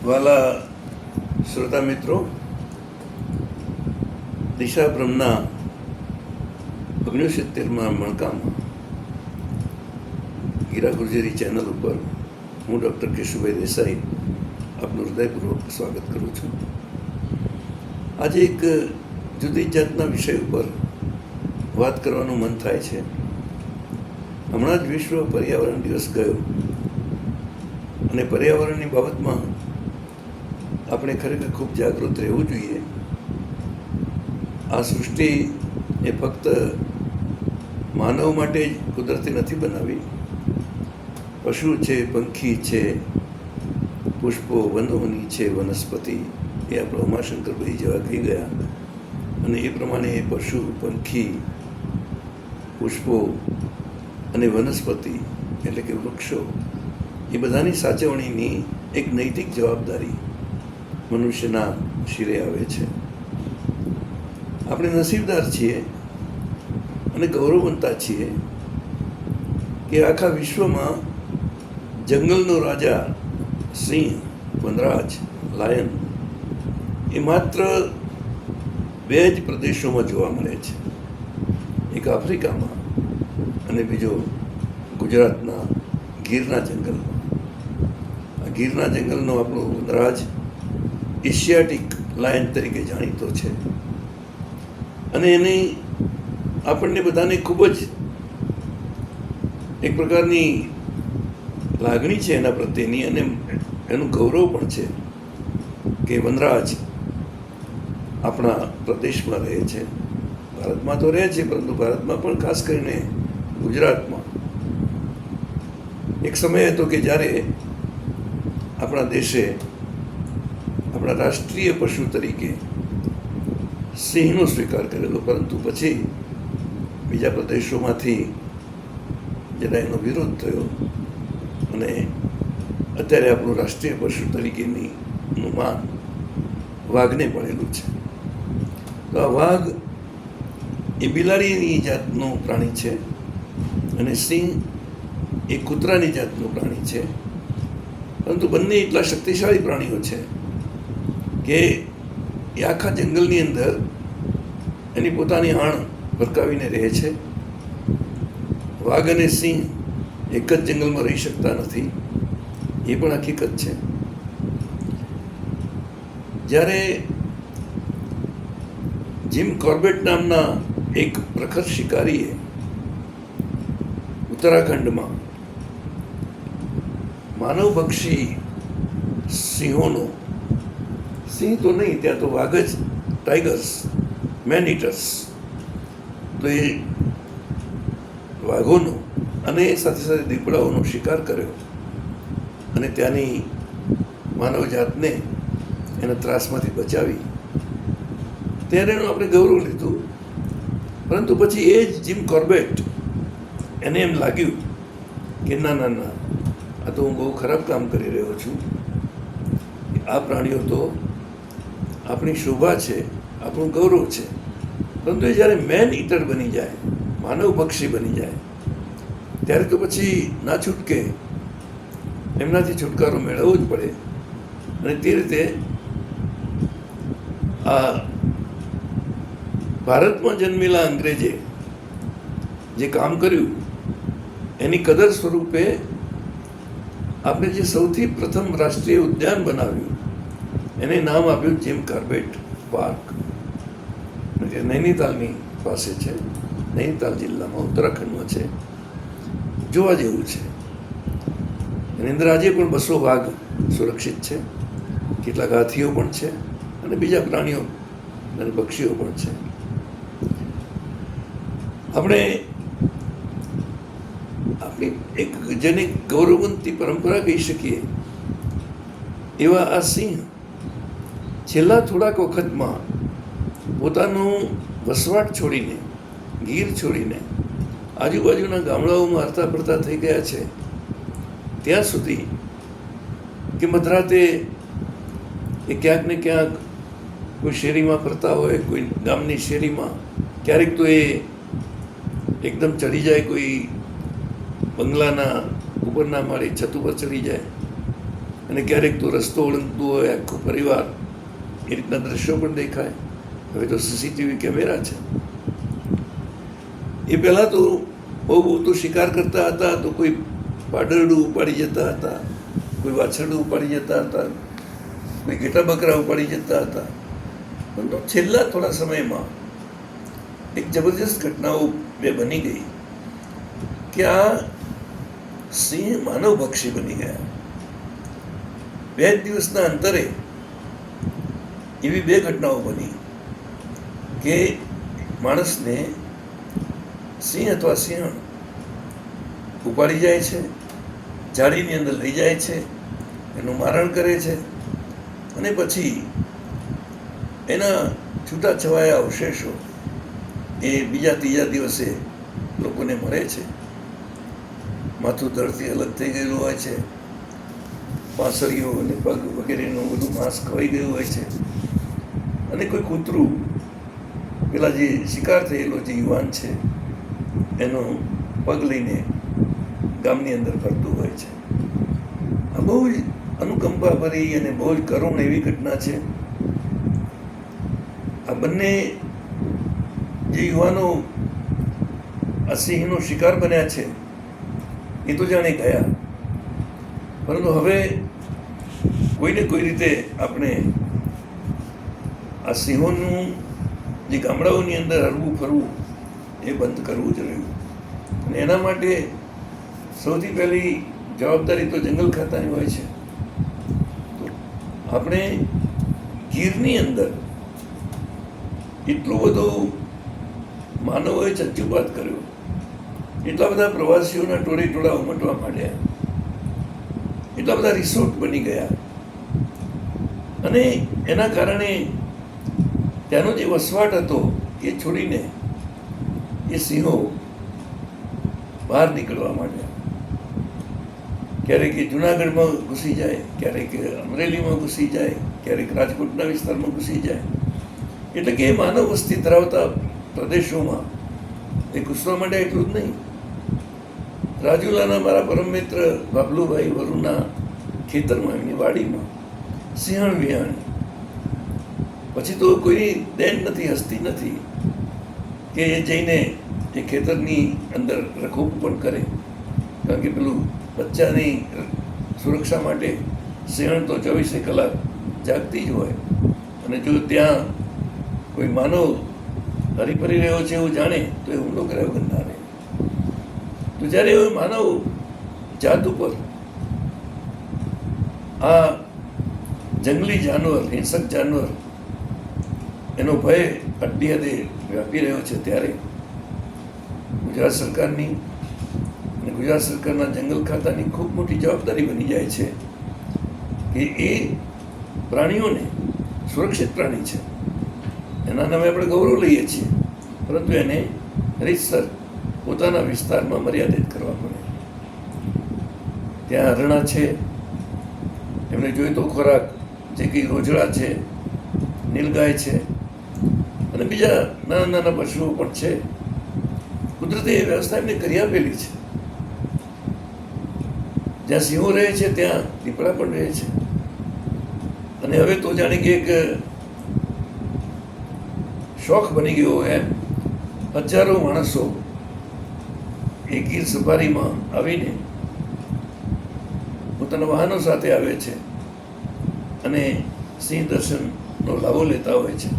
વાલા શ્રોતા મિત્રો, દિશા બ્રહ્મના 69માં મણકામાં ગીરા ગુર્જરી ચેનલ ઉપર હું ડૉક્ટર કેશુભાઈ દેસાઈ આપનું હૃદયપૂર્વક સ્વાગત કરું છું. આજે એક જુદી જાતના વિષય ઉપર વાત કરવાનું મન થાય છે. હમણાં જ વિશ્વ પર્યાવરણ દિવસ ગયો અને પર્યાવરણની બાબતમાં આપણે ખરેખર ખૂબ જાગૃત રહેવું જોઈએ. આ સૃષ્ટિ એ ફક્ત માનવ માટે જ કુદરતી નથી બનાવી. પશુ છે, પંખી છે, પુષ્પો, વનોની છે, વનસ્પતિ, એ આપણા ઉમાશંકરભાઈ જેવા કહી ગયા અને એ પ્રમાણે પશુ, પંખી, પુષ્પો અને વનસ્પતિ એટલે કે વૃક્ષો, એ બધાની સાચવણીની એક નૈતિક જવાબદારી મનુષ્યના શિરે આવે છે. આપણે નસીબદાર છીએ અને ગૌરવવંતા છીએ કે આખા વિશ્વમાં જંગલનો રાજા સિંહ, વનરાજ, લાયન એ માત્ર 2 જ પ્રદેશોમાં જોવા મળે છે. એક આફ્રિકામાં અને બીજો ગુજરાતના ગીરના જંગલમાં. આ ગીરના જંગલનો આપણો વનરાજ એશિયાટિક લાયન તરીકે જાણીતો છે અને એની આપણને બધાને ખૂબ જ એક પ્રકારની લાગણી છે એના પ્રત્યેની અને એનું ગૌરવ પણ છે કે વનરાજ આપણા પ્રદેશમાં રહે છે. ભારતમાં તો રહે છે, પરંતુ ભારતમાં પણ ખાસ કરીને ગુજરાતમાં એક સમય હતો કે જ્યારે આપણા દેશે આપણા રાષ્ટ્રીય પશુ તરીકે સિંહનો સ્વીકાર કરેલો, પરંતુ પછી બીજા પ્રદેશોમાંથી જરા એનો વિરોધ થયો અને અત્યારે આપણું રાષ્ટ્રીય પશુ તરીકેનું માન વાઘને પડેલું છે. તો આ વાઘ એ બિલાડીની જાતનું પ્રાણી છે અને સિંહ એ કૂતરાની જાતનું પ્રાણી છે, પરંતુ બંને એટલા શક્તિશાળી પ્રાણીઓ છે કે એ આખા જંગલની અંદર એની પોતાની આણ ભરકાવીને રહે છે. વાઘ અને સિંહ એક જ જંગલમાં રહી શકતા નથી, એ પણ હકીકત છે. જ્યારે જીમ કોર્બેટ નામના એક પ્રખર શિકારીએ ઉત્તરાખંડમાં માનવભક્ષી સિંહોનો, સિંહ તો નહીં, ત્યાં તો વાઘ જ, ટાઈગર્સ, મેન ઇટર્સ, તો એ વાઘોનો અને સાથે સાથે દીપડાઓનો શિકાર કર્યો અને ત્યાંની માનવજાતને એના ત્રાસમાંથી બચાવી, ત્યારે એનું આપણે ગૌરવ લીધું. પરંતુ પછી એ જ જીમ કોર્બેટ, એને એમ લાગ્યું કે ના ના ના, આ તો હું બહુ ખરાબ કામ કરી રહ્યો છું. આ પ્રાણીઓ તો આપણી શોભા છે, આપણું ગૌરવ છે, પરંતુ એ જ્યારે મેન ઈટર બની જાય, માનવભક્ષી બની જાય, ત્યારે તો પછી ના છૂટકે એમનાથી છુટકારો મેળવવો જ પડે. અને તે રીતે આ ભારતમાં જન્મેલા અંગ્રેજે જે કામ કર્યું એની કદર સ્વરૂપે આપણે જે સૌથી પ્રથમ રાષ્ટ્રીય ઉદ્યાન બનાવ્યું એને નામ આપ્યું જીમ કોર્બેટ પાર્ક. જે નૈનીતાલની પાસે છે, નૈનીતાલ જિલ્લામાં, ઉત્તરાખંડમાં છે. જોવા જેવું છે. એની અંદર આજે પણ 200 વાઘ સુરક્ષિત છે, કેટલાક હાથીઓ પણ છે અને બીજા પ્રાણીઓ અને પક્ષીઓ પણ છે. આપણે આપણી એક જેને ગૌરવવંતી પરંપરા કહી શકીએ એવા આ સિંહ છેલ્લા થોડાક વખતમાં પોતાનો વસવાટ છોડીને, ગીર છોડીને આજુબાજુના ગામડાઓમાં હરતા ફરતા થઈ ગયા છે. ત્યાં સુધી કે મધરાતે એ ક્યાંક ને ક્યાંક કોઈ શેરીમાં ફરતા હોય, કોઈ ગામની શેરીમાં, ક્યારેક તો એ એકદમ ચડી જાય, કોઈ બંગલાના ઉપરના માળે છત ઉપર ચડી જાય અને ક્યારેક તો રસ્તો ઓળંગતું હોય આખો પરિવાર, એ રીતના દ્રશ્યો પણ દેખાય. હવે તો સીસીટીવી કેમેરા છે. એ પહેલાં તો બહુ તો શિકાર કરતા હતા તો કોઈ પાડરડું ઉપાડી જતા હતા, કોઈ વાછરડું ઉપાડી જતા હતા, કોઈ ઘેટા બકરા ઉપાડી જતા હતા. પરંતુ છેલ્લા થોડા સમયમાં એક જબરજસ્ત ઘટનાઓ બની ગઈ કે આ સિંહ માનવભક્ષી બની ગયા. 2 દિવસના અંતરે એવી 2 ઘટનાઓ બની કે માણસને સિંહ અથવા સિંહણ ઉપાડી જાય છે, જાળીની અંદર લઈ જાય છે, એનું મારણ કરે છે અને પછી એના છૂટાછવાયા અવશેષો એ બીજા ત્રીજા દિવસે લોકોને મળે છે. માથું ધડથી અલગ થઈ ગયેલું હોય છે, પાંસળીઓ અને પગ વગેરેનું બધું માંસ ખવાઈ ગયું હોય છે અને કોઈ કૂતરું પેલા જે શિકાર થયેલો જે યુવાન છે એનો પગ લઈને ગામની અંદર ફરતું હોય છે. આ બહુ જ અનુકંપા ભરી અને બહુ જ કરુણ એવી ઘટના છે. આ બંને જે યુવાનો આ સિંહનો શિકાર બન્યા છે એ તો જાણે ગયા, પરંતુ હવે કોઈને કોઈ રીતે આપણે આ સિંહોનું જે ગામડાઓની અંદર હરવું ફરવું એ બંધ કરવું જ રહ્યું. અને એના માટે સૌથી પહેલી જવાબદારી તો જંગલ ખાતાની હોય છે. તો આપણે ગીરની અંદર એટલું બધું માનવોએ ચંચુપાત કર્યો, એટલા બધા પ્રવાસીઓના ટોળે ટોળા ઉમટવા માંડ્યા, એટલા બધા રિસોર્ટ બની ગયા અને એના કારણે ત્યાંનો જે વસવાટ હતો એ છોડીને એ સિંહો બહાર નીકળવા માંડ્યા. ક્યારેક એ જુનાગઢમાં ઘૂસી જાય, ક્યારેક અમરેલીમાં ઘૂસી જાય, ક્યારેક રાજકોટના વિસ્તારમાં ઘૂસી જાય. એટલે કે એ માનવ વસ્તી ધરાવતા પ્રદેશોમાં એ ઘૂસવા માંડ્યા. એટલું જ નહીં, રાજુલાના મારા પરમ મિત્ર બાબલુભાઈ વરુના ખેતરમાં, એમની વાડીમાં સિંહણ વિહાણી. પછી તો કોઈ દેન નથી, હસ્તી નથી કે એ જઈને એ ખેતરની અંદર રખોપ પણ કરે, કારણ કે પેલું બચ્ચાની સુરક્ષા માટે સિંહણ તો 24 કલાક જાગતી જ હોય. અને જો ત્યાં કોઈ માનવ હરીફરી રહ્યો છે એવું જાણે તો એ હુમલો કર્યા વગર ના રહે. તો જ્યારે એ માનવ જાત ઉપર આ જંગલી જાનવર, હિંસક જાનવર, એનો ભય આટલી હદે વ્યાપી રહ્યો છે, ત્યારે ગુજરાત સરકારની અને ગુજરાત સરકારના જંગલ ખાતાની ખૂબ મોટી જવાબદારી બની જાય છે કે એ પ્રાણીઓને, સુરક્ષિત પ્રાણી છે એના નામે આપણે ગૌરવ લઈએ છીએ, પરંતુ એને રીતસર પોતાના વિસ્તારમાં મર્યાદિત કરવા પડે. ત્યાં હરણા છે, એમને જોઈતો ખોરાક જે કંઈ રોજડા છે, નીલગાય છે અને બીજા નાના નાના પશુઓ પણ છે. કુદરતે એ વ્યવસ્થા એમને કરી આપેલી છે. જ્યાં સિંહો રહે છે ત્યાં દીપડા પણ રહે છે. અને હવે તો જાણે કે એક શોખ બની ગયો એમ હજારો માણસો એ ગીર સફારીમાં આવીને પોતાના વાહનો સાથે આવે છે અને સિંહ દર્શનનો લાભો લેતા હોય છે.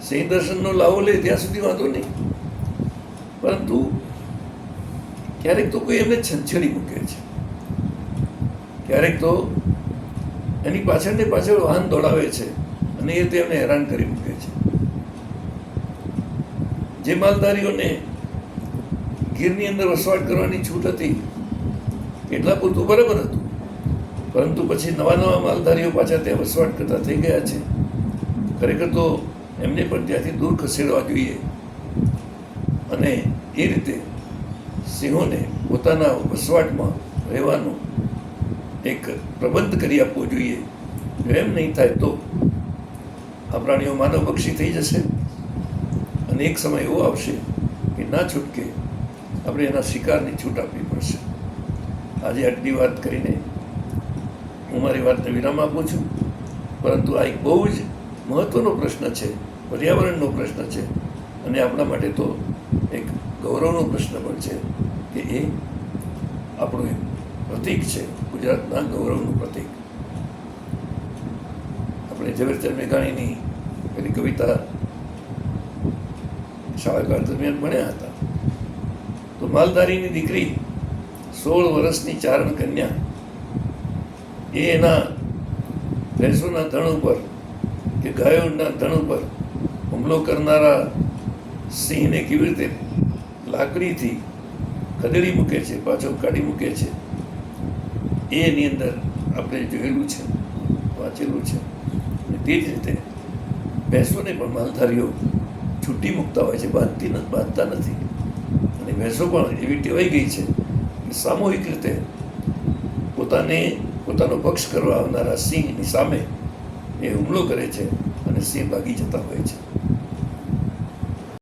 સિંહ દર્શનનો લાભો લે ત્યાં સુધી વાંધો નહીં, પરંતુ ક્યારેક તો કોઈ એમને છંછેડી મૂકે છે, ક્યારેક તો એની પાછળ ને પાછળ વાહન દોડાવે છે અને એ તેમને હેરાન કરી મૂકે છે. જે માલધારીઓને ગીરની અંદર વસવાટ કરવાની છૂટ હતી એટલા પૂરતું બરાબર હતું, પરંતુ પછી નવા નવા માલધારીઓ પાછા ત્યાં વસવાટ કરતા થઈ ગયા છે. ખરેખર તો એમને પણ ત્યાંથી દૂર ખસેડવા જોઈએ અને એ રીતે સિંહોને પોતાના વસવાટમાં રહેવાનો એક પ્રબંધ કરી આપવો જોઈએ. જો એમ નહીં થાય તો આ પ્રાણીઓ માનવભક્ષી થઈ જશે અને એક સમય એવો આવશે કે ના છૂટકે આપણે એના શિકારની છૂટ આપવી પડશે. આજે આટલી વાત કરીને હું મારી વાતને વિરામ આપું છું. પરંતુ આ એક બહુ જ મહત્ત્વનો પ્રશ્ન છે, પર્યાવરણનો પ્રશ્ન છે, અને આપણા માટે તો એક ગૌરવનો પ્રશ્ન પણ છે કે એ આપણું એક પ્રતીક છે, ગુજરાતના ગૌરવનું પ્રતીક. આપણે ઝવેરચંદ મેઘાણીની પેલી કવિતા શાળાકાળ દરમિયાન ભણ્યા હતા. તો માલધારીની દીકરી 16 વર્ષની ચારણ કન્યા એ એના ભેંસોના ધણ ઉપર કે ગાયોના ધણ ઉપર હુમલો કરનારા સિંહને કેવી રીતે લાકડીથી ખદેડી મૂકે છે, પાછો કાઢી મૂકે છે, એની અંદર આપણે જોયેલું છે, વાંચેલું છે. અને તે જ રીતે ભેંસોને પણ માલધારીઓ છૂટી મૂકતા હોય છે, બાંધતા નથી. અને ભેંસો પણ એવી ટેવાઈ ગઈ છે કે સામૂહિક રીતે પોતાનો પક્ષ કરવા આવનારા સિંહની સામે એ હુમલો કરે છે અને સિંહ ભાગી જતા હોય છે.